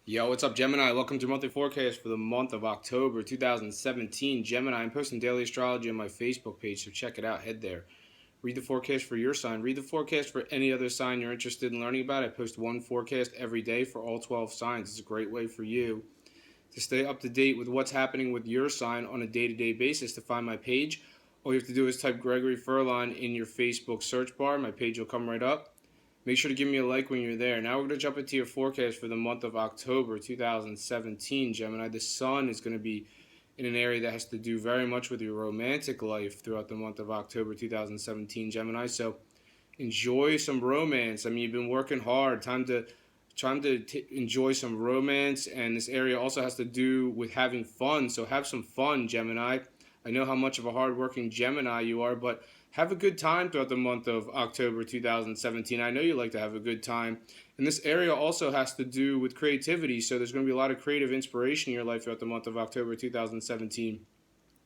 Yo, what's up, Gemini? Welcome to monthly forecast for the month of October 2017. Gemini, I'm posting daily astrology on my Facebook page, so check it out. Head there. Read the forecast for your sign. Read the forecast for any other sign you're interested in learning about. I post one forecast every day for all 12 signs. It's a great way for you to stay up to date with what's happening with your sign on a day-to-day basis. To find my page, all you have to do is type Gregory Furlan in your Facebook search bar. My page will come right up. Make sure to give me a like when you're there. Now we're going to jump into your forecast for the month of October 2017, Gemini. The sun is going to be in an area that has to do very much with your romantic life throughout the month of October 2017, Gemini. So enjoy some romance. I mean, you've been working hard. Time to enjoy some romance, and this area also has to do with having fun. So have some fun, Gemini. I know how much of a hardworking Gemini you are, but have a good time throughout the month of October 2017. I know you like to have a good time. And this area also has to do with creativity. So there's going to be a lot of creative inspiration in your life throughout the month of October 2017.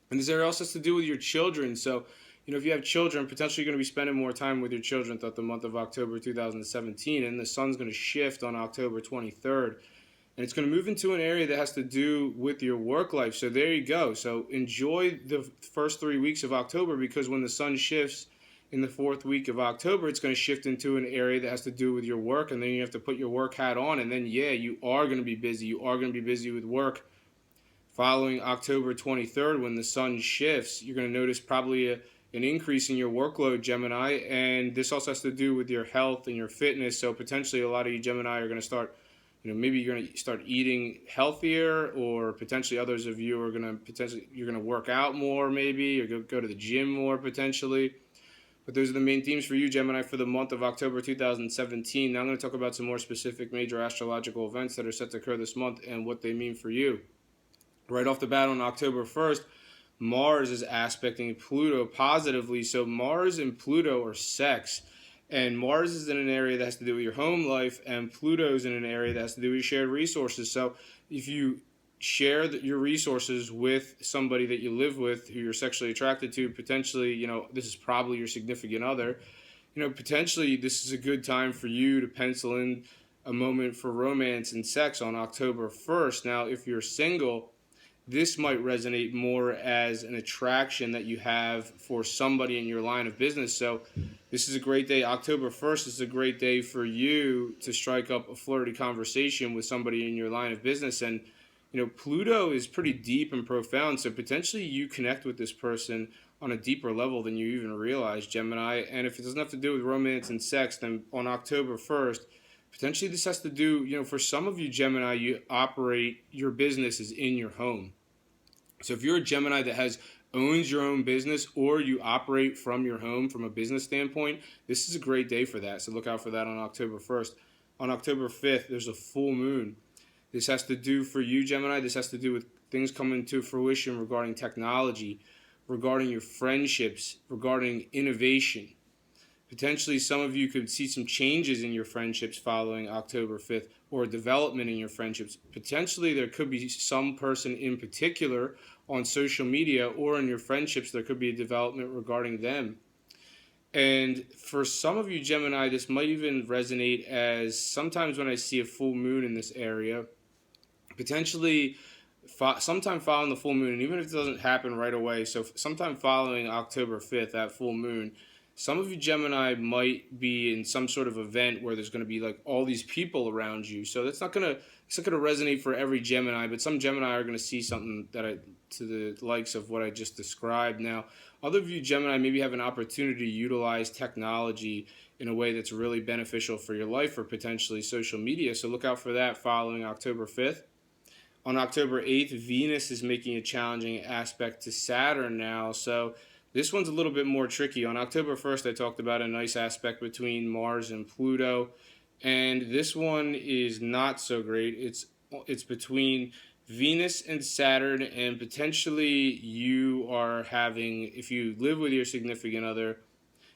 And this area also has to do with your children. So, if you have children, potentially you're going to be spending more time with your children throughout the month of October 2017. And the sun's going to shift on October 23rd, and it's going to move into an area that has to do with your work life. So there you go. So enjoy the first 3 weeks of October, because when the sun shifts in the fourth week of October, it's going to shift into an area that has to do with your work, and then you have to put your work hat on, and then you are going to be busy. You are going to be busy with work. Following October 23rd, when the sun shifts, you're going to notice probably an increase in your workload, Gemini, and this also has to do with your health and your fitness. So potentially a lot of you Gemini are going to start, maybe you're going to start eating healthier, or potentially others of you are going to you're going to work out more, maybe, or go to the gym more potentially. But those are the main themes for you, Gemini, for the month of October 2017. Now I'm going to talk about some more specific major astrological events that are set to occur this month and what they mean for you. Right off the bat on October 1st, Mars is aspecting Pluto positively. So Mars and Pluto are sex. And Mars is in an area that has to do with your home life, and Pluto is in an area that has to do with shared resources. So if you share your resources with somebody that you live with, who you're sexually attracted to, potentially, this is probably your significant other, potentially this is a good time for you to pencil in a moment for romance and sex on October 1st. Now, if you're single, this might resonate more as an attraction that you have for somebody in your line of business. So this is a great day. October 1st is a great day for you to strike up a flirty conversation with somebody in your line of business. And, Pluto is pretty deep and profound. So potentially you connect with this person on a deeper level than you even realize, Gemini. And if it doesn't have to do with romance and sex, then on October 1st, potentially this has to do, for some of you Gemini, you operate, your business is in your home. So if you're a Gemini that owns your own business, or you operate from your home from a business standpoint, this is a great day for that. So look out for that on October 1st. On October 5th, there's a full moon. This has to do for you, Gemini. This has to do with things coming to fruition regarding technology, regarding your friendships, regarding innovation. Potentially some of you could see some changes in your friendships following October 5th, or development in your friendships. Potentially there could be some person in particular on social media, or in your friendships there could be a development regarding them. And for some of you Gemini, this might even resonate as sometimes when I see a full moon in this area, potentially sometime following the full moon, and even if it doesn't happen right away, so sometime following October 5th, that full moon, some of you Gemini might be in some sort of event where there's going to be like all these people around you. So it's not going to resonate for every Gemini, but some Gemini are going to see something to the likes of what I just described. Now, other of you Gemini maybe have an opportunity to utilize technology in a way that's really beneficial for your life, or potentially social media. So look out for that following October 5th. On October 8th, Venus is making a challenging aspect to Saturn now. So this one's a little bit more tricky. On October 1st, I talked about a nice aspect between Mars and Pluto, and this one is not so great. It's between Venus and Saturn, and potentially you are having, if you live with your significant other,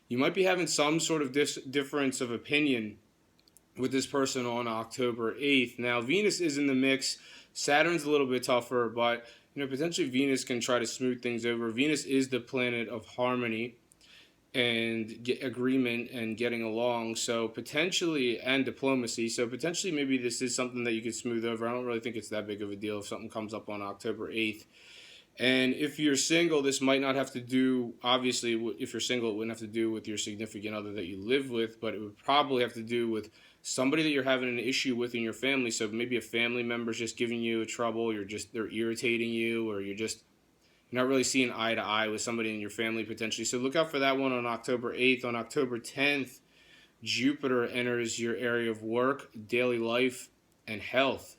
you might be having some sort of difference of opinion with this person on October 8th. Now, Venus is in the mix. Saturn's a little bit tougher, but potentially Venus can try to smooth things over. Venus is the planet of harmony, and get agreement and getting along. So potentially, and diplomacy. So potentially, maybe this is something that you could smooth over. I don't really think it's that big of a deal if something comes up on October 8th. And if you're single, this might not have to do, obviously, if you're single, it wouldn't have to do with your significant other that you live with, but it would probably have to do with somebody that you're having an issue with in your family. So maybe a family member's just giving you trouble, they're irritating you, or you're not really seeing eye to eye with somebody in your family potentially. So look out for that one on October 8th. On October 10th, Jupiter enters your area of work, daily life, and health.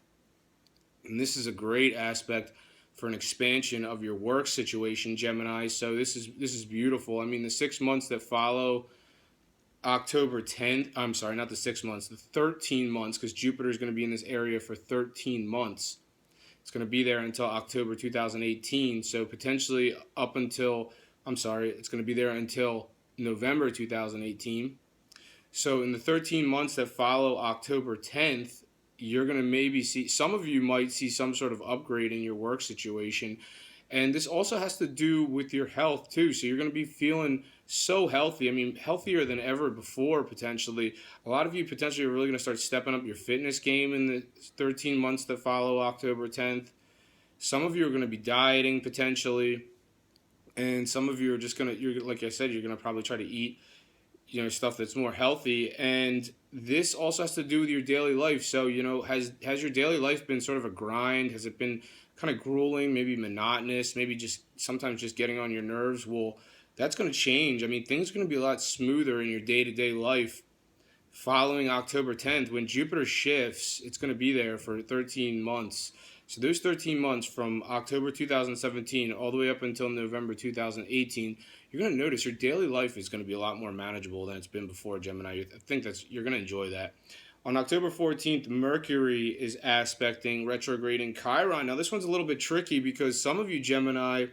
And this is a great aspect for an expansion of your work situation, Gemini. So this is beautiful. I mean, the 6 months that follow October 10th, I'm sorry, not the 6 months, the 13 months, because Jupiter is going to be in this area for 13 months. It's going to be there until October 2018. So potentially it's going to be there until November 2018. So in the 13 months that follow October 10th, you're going to maybe see, some of you might see some sort of upgrade in your work situation. And this also has to do with your health too. So you're going to be feeling so healthy. I mean, healthier than ever before potentially. A lot of you potentially are really going to start stepping up your fitness game in the 13 months that follow October 10th. Some of you are going to be dieting potentially. And some of you are just going to, you're like I said, you're going to probably try to eat stuff that's more healthy. And this also has to do with your daily life. So has your daily life been sort of a grind? Has it been kind of grueling, maybe monotonous, maybe just sometimes just getting on your nerves? Well, that's going to change. I mean, things are going to be a lot smoother in your day-to-day life following October 10th. When Jupiter shifts, it's going to be there for 13 months. So those 13 months from October 2017 all the way up until November 2018, you're going to notice your daily life is going to be a lot more manageable than it's been before, Gemini. I think you're going to enjoy that. On October 14th, Mercury is aspecting retrograding Chiron. Now, this one's a little bit tricky because some of you, Gemini,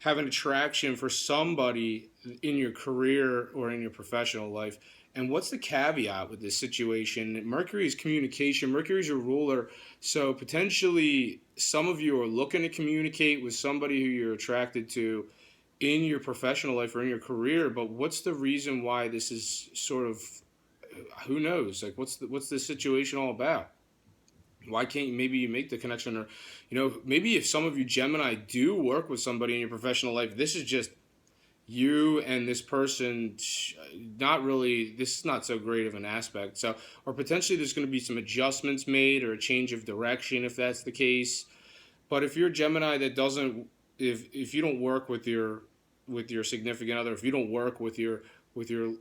have an attraction for somebody in your career or in your professional life. And what's the caveat with this situation? Mercury is communication. Mercury is your ruler. So potentially some of you are looking to communicate with somebody who you're attracted to in your professional life or in your career. But what's the reason why this is sort of, who knows? Like, what's this situation all about? Why can't maybe you make the connection? Or, maybe if some of you Gemini do work with somebody in your professional life, this is just you and this person, this is not so great of an aspect. So, or potentially there's going to be some adjustments made or a change of direction if that's the case. But if you're Gemini that doesn't, if you don't work with your significant other, if you don't work with your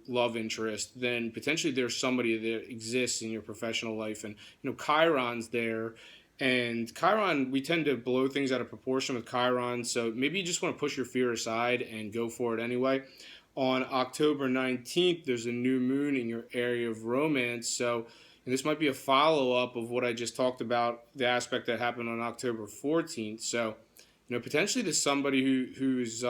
love interest, then potentially there's somebody that exists in your professional life. And Chiron's there, and Chiron, we tend to blow things out of proportion with Chiron, so maybe you just want to push your fear aside and go for it anyway. On October 19th, there's a new moon in your area of romance, so, and this might be a follow-up of what I just talked about, the aspect that happened on October 14th. So potentially there's somebody who's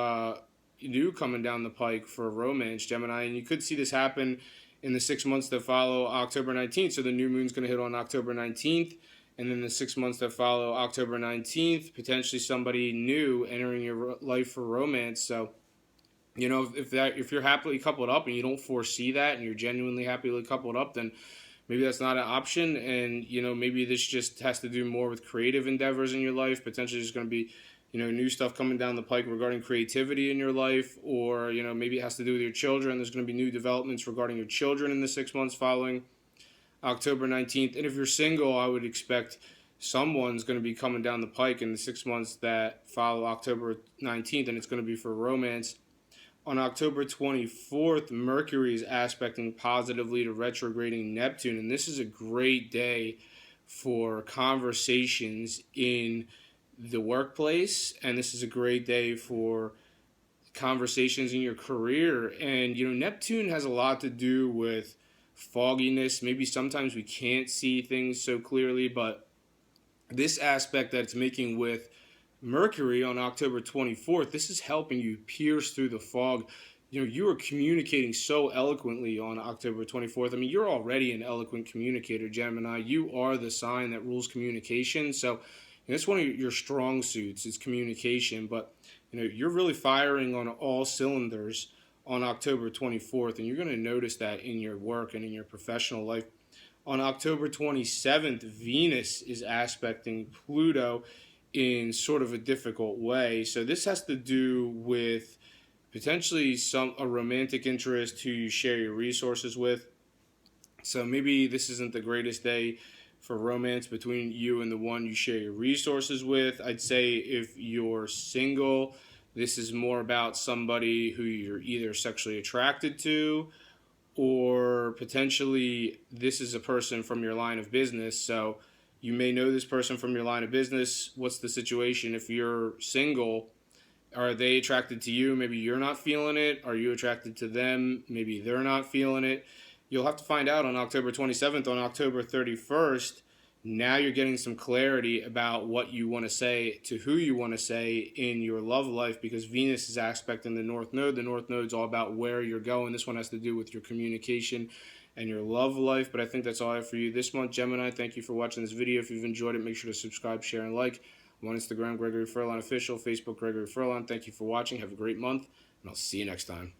new coming down the pike for romance, Gemini, and you could see this happen in the 6 months that follow October 19th. So the new moon's going to hit on October 19th, and then the 6 months that follow October 19th, potentially somebody new entering your life for romance. So, if you're happily coupled up and you don't foresee that and you're genuinely happily coupled up, then maybe that's not an option. And, maybe this just has to do more with creative endeavors in your life. Potentially there's going to be new stuff coming down the pike regarding creativity in your life, or, maybe it has to do with your children. There's going to be new developments regarding your children in the 6 months following October 19th. And if you're single, I would expect someone's going to be coming down the pike in the 6 months that follow October 19th, and it's going to be for romance. On October 24th, Mercury is aspecting positively to retrograding Neptune, and this is a great day for conversations in the workplace, and this is a great day for conversations in your career. And Neptune has a lot to do with fogginess. Maybe sometimes we can't see things so clearly, but this aspect that it's making with Mercury on October 24th, this is helping you pierce through the fog. You are communicating so eloquently on October 24th. I mean, you're already an eloquent communicator, Gemini. You are the sign that rules communication. So it's one of your strong suits is communication, but you're really firing on all cylinders on October 24th, and you're going to notice that in your work and in your professional life. On October 27th, Venus is aspecting Pluto in sort of a difficult way. So this has to do with potentially a romantic interest who you share your resources with. So maybe this isn't the greatest day for romance between you and the one you share your resources with. I'd say if you're single, this is more about somebody who you're either sexually attracted to, or potentially this is a person from your line of business. So you may know this person from your line of business. What's the situation? If you're single, are they attracted to you? Maybe you're not feeling it. Are you attracted to them? Maybe they're not feeling it. You'll have to find out on October 27th. On October 31st, now you're getting some clarity about what you want to say to who you want to say in your love life, because Venus is aspecting the North Node. The North Node's all about where you're going. This one has to do with your communication and your love life. But I think that's all I have for you this month, Gemini. Thank you for watching this video. If you've enjoyed it, make sure to subscribe, share, and like. I'm on Instagram, Gregory Furlan Official, Facebook, Gregory Furlan. Thank you for watching. Have a great month, and I'll see you next time.